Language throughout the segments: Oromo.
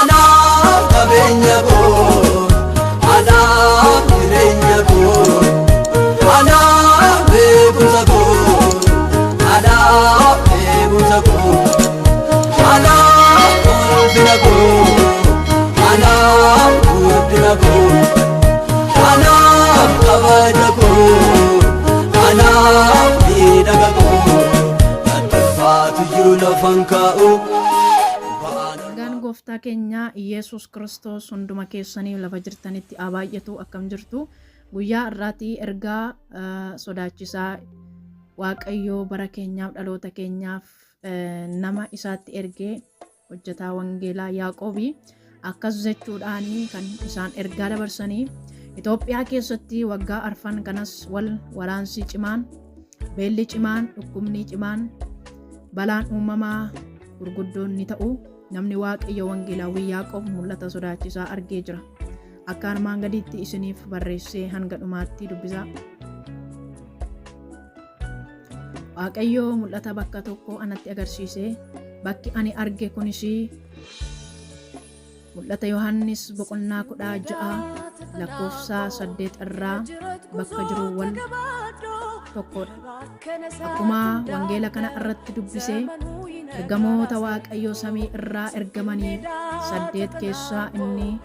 Anaaf qabeenya koo, anaaf jireenya koo, anaaf beekumsa koo, anaaf beekumsa koo, anaaf ulfina koo, anaaf guddina koo, anaaf kabaja koo, anaaf miidhaga koo, atulfaatu jiru lafan kaa'u. Gooftaa keenya Yesus Kiristoos hunduma keessanii lafa jirtanitti baay'atu akkam jirtu. Guyyaa irraati ergaa sodaachisaa Waaqayyoo bara keenyaaf dhaloota keenyaaf nama isaatti ergee hojjetaa wangeelaa Yaaqoobii akkas jechuudhaan kan isaan ergaa dabarsanii Itoophiyaa keessatti waggaa arfan kanas wal waraansi cimaan, beelli cimaan, dhukkubni cimaan, balaan uumamaa gurguddoon ni ta'u. Namni Waaqayyo wangeelaawwi Yaaqoob mul'ata sodaachisaa argee jira. Akka armaan gadiitti isiniif barreessee hanga dhumaatti dubbisaa. Waaqayyo mul'ata bakka tokko anatti agarsiise. Bakki ani arge kunis mul'ata Yohaannis boqonnaa 16 lakkoofsa 8 irraa bakka jiru wal tokkodha. Akkuma wangeela kana irratti dubbisee ergamoota Waaqayyoo samii irraa ergamanii 8 keessaa inni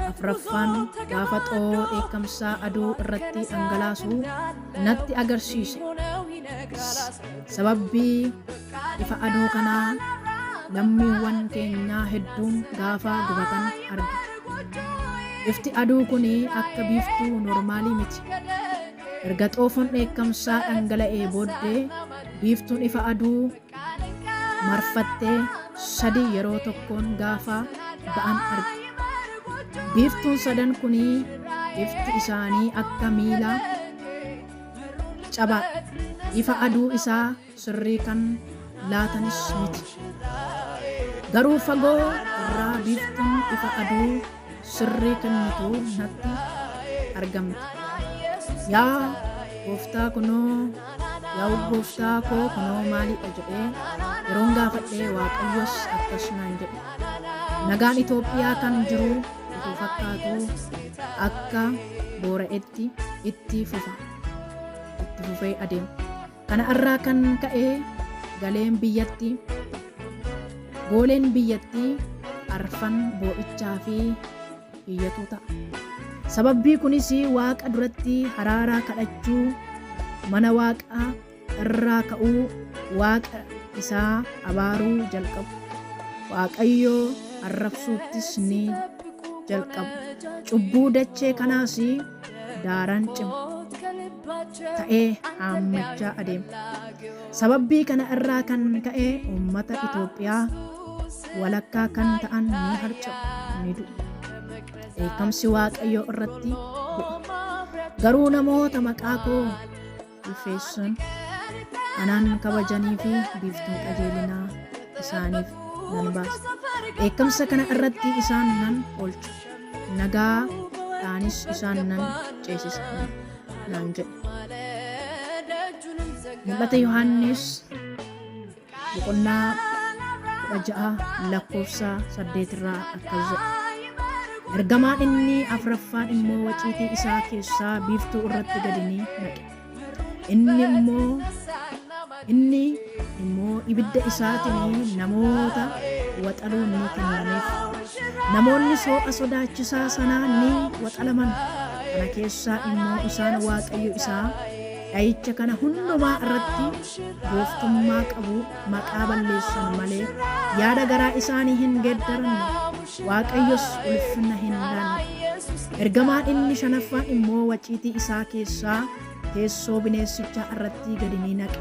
afraffaan gaafa xoo dheekkamsaa aduu irratti dhangalaasu natti agarsiise. Sababbii ifa aduu kanaa lammiiwwan keenyaa hedduun gaafa gubatan arge. Ifti aduu kun akka biiftuu normaalii miti. Erga xoofoon dheekkamsaa dhangala'ee booddee biiftuun ifa aduu marfattee 3 yeroo tokkoon gaafa ba'an arge. Biiftuun 3 kun ifti isaanii akka miila cabaa ifa aduu isaa sirrii kan laatanis miti. Garuu fagoo irraa biiftuun ifa aduu sirrii kennitu natti argamte. Yaa gooftaa kunoo, yaa gooftaa koo kunoo maalidha jedhee yeroon gaafadhee Waaqayyos akkas naan jedhe. Nagaan Itoophiyaa kan jiru utuu fakkaatu akka boora'etti itti fufee adeema. Kana irraa kan ka'e gooleen biyyattii arfan boo'ichaa fi iyyatu ta'a. Sababbii kunis Waaqa duratti haraaraa kadhachuu, mana Waaqaa irraa ka'uu, Waaqa isaa abaaruu jalqabu. Waaqayyoo arrabsuuttis ni jalqabu. Cubbuu dachee kanaas daaraan cima ta'ee haammachaa adeema. Sababbii kana irraa kan ka'e uummata Itoophiyaa walakkaa kan ta'an ni harca'u, ni du'u. Dheekkamsi Waaqayyoo irratti bu'a. Garuu namoota maqaa koo ulfeessan anaan kabajanii fi biiftuun qajeelinaa isaaniif nan baasa. Dheekkamsa kana irratti isaan nan oolcha. Nagaadhaanis isaan nan ceesisa naan jedhe. Mul'ata Yohaannis boqonnaa 16 lakkoofsa 8 irraa akkas jedha. Ergamaan inni afraffaan immoo waciitii isaa keessaa biiftuu irratti gadi ni naqe. Inni immoo ibidda isaatiin namoota waxaluun ni kennameef. Namoonni soo'a sodaachisaa sanaa ni waxalaman. Kana keessaa immoo isaan Waaqayyo isaa dha'icha kana hundumaa irratti gooftummaa qabu maqaa balleessan malee yaada garaa isaanii hin geeddaranne. Waaqayyos ulfina hin laanne. Ergamaan inni 5ffaan immoo waciitii isaa keessaa teessoo bineensichaa irratti gadi ni naqe.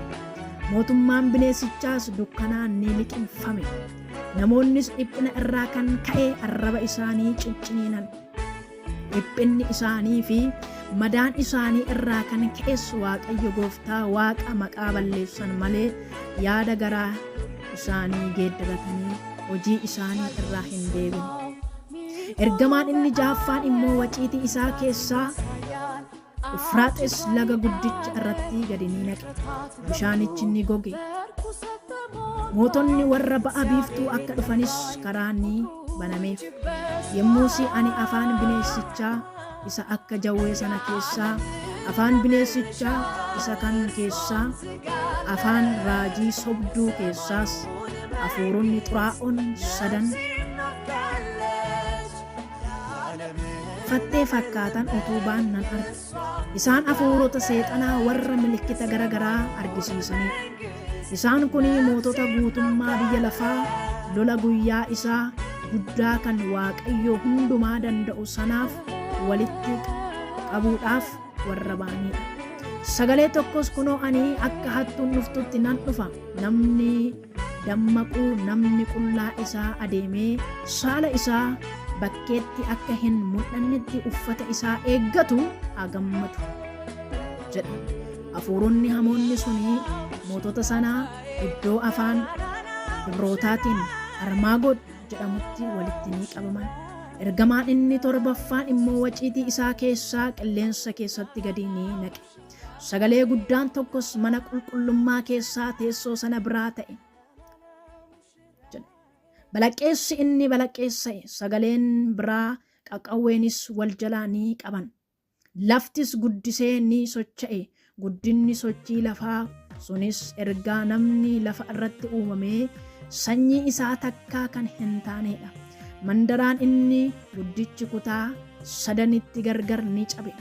Mootummaan bineensichaas dukkanaan ni liqimfame. Namoonnis dhiphina irraa kan ka'e arraba isaanii cicciniinan. Dhiphinni isaanii fi madaan isaanii irraa kan ka'es Waaqayyo Gooftaa Waaqa maqaa balleessan malee yaada garaa isaanii geeddaratanii hojii isaanii irraa hin deebine. Ergamaan inni 6ffaan immoo waciitii isaa keessaa Efraaxis laga guddicha irratti gadi ni naqe. Bishaanichi ni goge. mootonni warra ba'a biiftuu akka dhufanis karaan ni banameef. Yommus ani afaan bineensichaa isa akka jawwee sana keessaa, afaan bineensichaa isa kan keessaa, afaan raajii sobduu keessaas hafuuronni xuraa'oon sadan fattee fakkaatan utubaan nan arge. Isaan hafuurota seexanaa warra milikkita garagaraa argisiisanii. Isaan kun mootota guutummaa biyya lafaa lola guyyaa isaa guddaa kan Waaqayyo hundumaa danda'u sanaaf walitti qabuudhaaf warra ba'anidha. Sagalee tokkos kunoo ani akka hattuun dhuftutti nan dhufa. Namni dammaquu, namni qullaa isaa adeemee saala isaa bakkeetti akka hin mul'annetti uffata isaa eeggatu haa gammadu jedha. Hafuuronni hamoonni suni mootota sanaa iddoo afaan Ibrootaatiin Armaagood jedhamutti walitti ni qabaman. Ergamaan inni torbaffaan immoo waciitii isaa keessaa qilleensa keessatti gadi ni naqe. Sagalee guddaan tokkos mana qulqullummaa keessaa teessoo sana biraa ta'e. Balaqqeessi inni balaqqeessa'e, sagaleen biraa qaqawweenis wal jalaa ni qaban. Laftis guddisee ni socho'e. Guddinni sochii lafaa sunis ergaa namni lafa irratti uumamee sanyii isaa takkaa kan hin taanedha. Mandaraan inni guddichi kutaa sadanitti gargar ni cabe.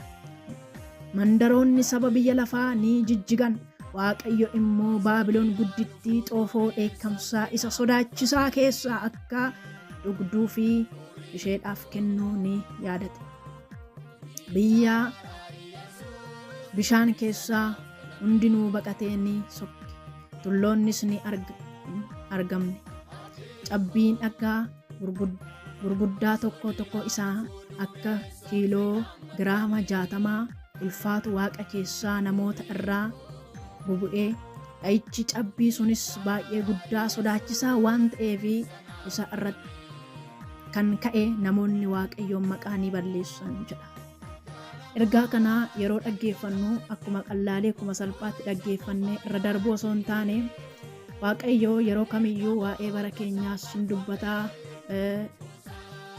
Mandaroonni saba biyya lafaa ni jijjigan. Waaqayyo immoo Baabiloon guddittii xoofoo dheekkamsaa isa sodaachisaa keessaa akka dhugduu fi isheedhaaf kennuu ni yaadate. Biyya bishaan keessaa hundinuu baqatee ni sokke. Tulloonnis ni argamne. Cabbiin dhagaa gurguddaa tokko tokko isaa akka kiiloo giraama 60 ulfaatu Waaqa keessaa namoota irraa bubu'ee, dha'ichi cabbii sunis baay'ee guddaa sodaachisaa waan ta'eef isa irratti kan ka'e namoonni Waaqayyoon maqaa ni balleessan jedha. Ergaa kanaa yeroo dhaggeeffannu akkuma qallaalee akkuma salphaatti dhaggeeffannee irra darbuu osoo hin taane Waaqayyoo yeroo kamiyyuu waa'ee bara keenyaas hin dubbataa,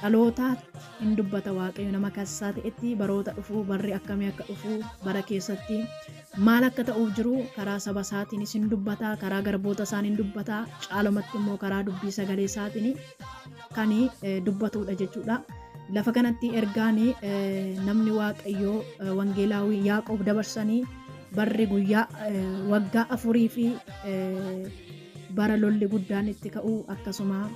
dhalootaatti hin dubbata. Waaqayyo nama kassaa ta'etti baroota dhufuu barri akkamii akka dhufuu bara keessatti maal akka ta'uuf jiru karaa saba isaatiinis hin dubbataa, karaa garboota isaanii hin dubbataa, caalumatti immoo karaa dubbii sagalee isaatiin kan dubbatudha jechuudha. Lafa kanatti ergaan namni Waaqayyoo wangeelaawii Yaaqoob dabarsanii barri guyyaa waggaa 4 fi bara lolli guddaan itti ka'u akkasuma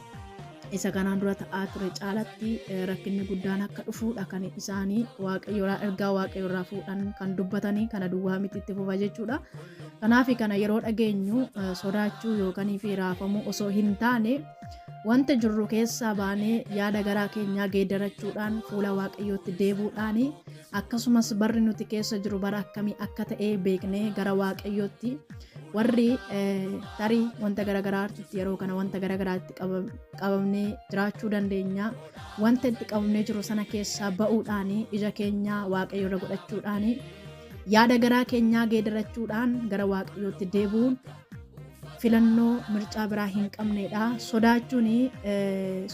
isa kanaan dura ta'aa ture caalatti rakkinni guddaan akka dhufuudha kan isaanii Waaqayyoorraa ergaa Waaqayyoorraa fuudhan kan dubbatanii kana duwwaa miti itti fufa jechuudha. Kanaaf kana yeroo dhageenyu sodaachuu yookaan fi raafamuu osoo hin taane wanta jirru keessaa baanee yaada garaa keenyaa geeddarachuudhaan fuula Waaqayyootti deebuudhaan akkasumas barri nuti keessa jiru bara akkamii akka ta'e beeknee gara Waaqayyootti warri tarii wanta garaagaraatti yeroo kana wanta garaagaraatti qabamnee jiraachuu dandeenya. Wanta itti qabamnee jiru sana keessaa ba'uudhaan ija keenya Waaqayyoorra godhachuudhaan yaada garaa keenyaa geeddarachuudhaan gara Waaqayyootti deebuun filannoo mircaa biraa hin qabnedha. Sodaachuun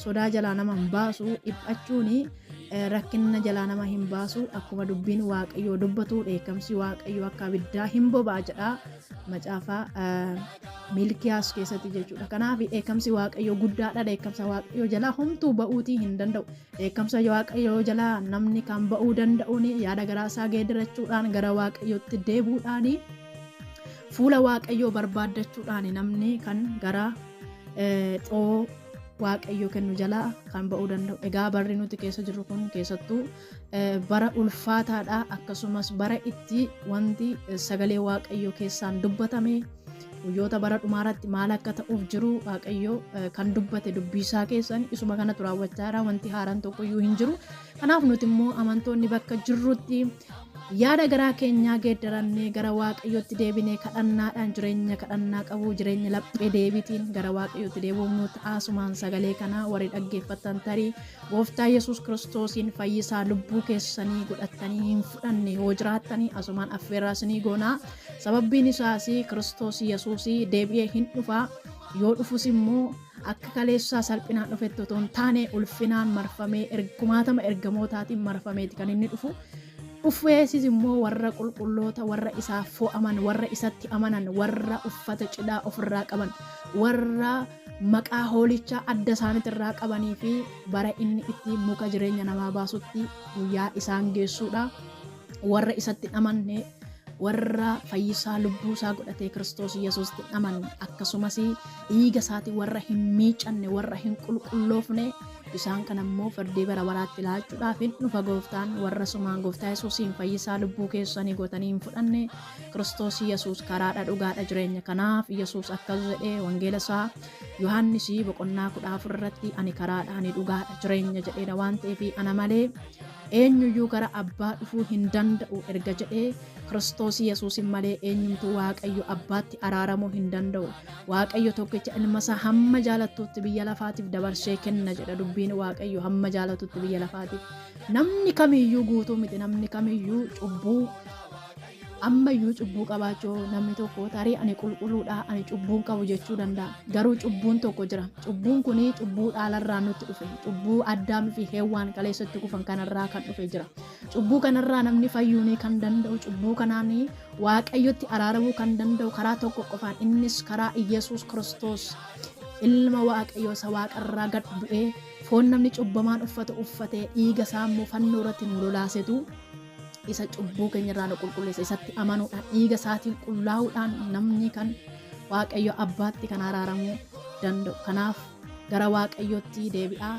sodaa jalaa nama hin baasu, dhiphachuun rakkina jalaa nama hin baasu. Akkuma dubbiin Waaqayyoo dubbatu dheekkamsi Waaqayyoo akka abiddaa hin boba'a jedha macaafa Milkiyaas keessatti jechuudha. Kanaaf dheekkamsi Waaqayyoo guddaadha. Dheekkamsa Waaqayyoo jalaa homtuu ba'uutii hin danda'u. Dheekkamsa Waaqayyoo jalaa namni kan ba'uu danda'uun yaada garaasaa geeddarachuudhaan gara Waaqayyootti deebuudhaan fuula Waaqayyoo barbaaddachuudhaan namni kan gara xoo Waaqayyoo kennu jalaa kan ba'uu danda'u. Egaa barri nuti keessa jirru kun keessattuu bara ulfaataadha. Akkasumas bara itti wanti sagalee Waaqayyoo keessaan dubbatame guyyoota bara dhumaarratti maal akka ta'uuf jiru Waaqayyoo kan dubbate dubbii isaa keessan isuma kanatu raawwachaa jira. Wanti haaraan tokkoyyuu hin jiru. Kanaaf nuti immoo amantoonni bakka jirrutti yaada garaa keenyaa geeddarannee gara Waaqayyootti deebinee kadhannaadhaan jireenya kadhannaa qabu, jireenya laphee deebitiin gara Waaqayyootti deebi'uun nuti asumaan sagalee kana warri dhaggeeffatan tarii Gooftaa Yesuus Kiristoosiin fayyisaa lubbuu keessanii godhattanii hin fudhanne yoo jiraattanii asumaan affeerraa isinii goonaa. Sababbiin isaas Kiristoos Yesuus deebi'ee hin dhufa. yoo dhufus immoo akka kaleessaa salphinaan dhufetti otoo hin taane ulfinaan marfamee kumaatama ergamootaatiin marfameeti kan inni dhufu. Dhufeesis immoo warra qulqulloota, warra isaaf fo'aman, warra isatti amanan, warra uffata cidhaa ofirraa qaban, warra maqaa hoolichaa adda isaaniitirraa qabanii fi bara inni itti muka jireenya namaa baasutti guyyaa isaan geessuudha. Warra isatti amanne, warra fayyisaa lubbuu isaa godhatee Kiristoos Yesuusitti amanne, akkasumas dhiiga isaatii warra hin miicanne, warra hin qulqulloofne, isaan kan ammoo firdii bara baraatti laachuudhaaf hin dhufa gooftaan. Warra sumaan gooftaa Yesuusiin fayyisaa lubbuu keessanii gootanii hin fudhanne, Kiristoos Yesuus karaadha, dhugaadha, jireenya. Kanaaf Yesuus akkas jedhee wangeela isaa Yohaannis boqonnaa 14 irratti ani karaadha, ani dhugaadha, jireenya jedheedha waan ta'eef ana malee eenyuyyuu gara abbaa dhufuu hin danda'u erga jedhee Kiristoos Yesuusin malee eenyumtu Waaqayyo abbaatti araaramuu hin danda'u. Waaqayyo tokkicha ilma isaa hamma jaalattutti biyya lafaatiif dabarsee kenna jedha dubbiin Waaqayyo, hamma jaalatutti biyya lafaatiif. Namni kamiyyuu guutuu miti, namni kamiyyuu cubbuu ammayyuu cubbuu qabaachuu namni tokko tarii ani qulqulluudha, ani cubbuun qabu jechuu danda'a. Garuu cubbuun tokko jira. Cubbuun kuni cubbuu dhaalarraa nutti dhufe, cubbuu Addaam fi Heewwaan kaleessatti kufan kanarraa kan dhufe jira. Cubbuu kanarraa namni fayyuunii kan danda'u, cubbuu kanaan Waaqayyotti araaramuu kan danda'u karaa tokko qofaan, innis karaa Iyesuus Kiristoos ilma Waaqayyoo isa waaqarraa gad bu'ee foon namni cubbamaan uffatu uffatee dhiiga isaa immoo fannoo irratti nu lolaasetu isa cubbuu keenyarraa nu qulqulleessa. Isatti amanuudhaan, dhiiga isaatiin qullaa'uudhaan namni kan Waaqayyo abbaatti kan araaramuu danda'u. Kanaaf gara Waaqayyootti deebi'aa.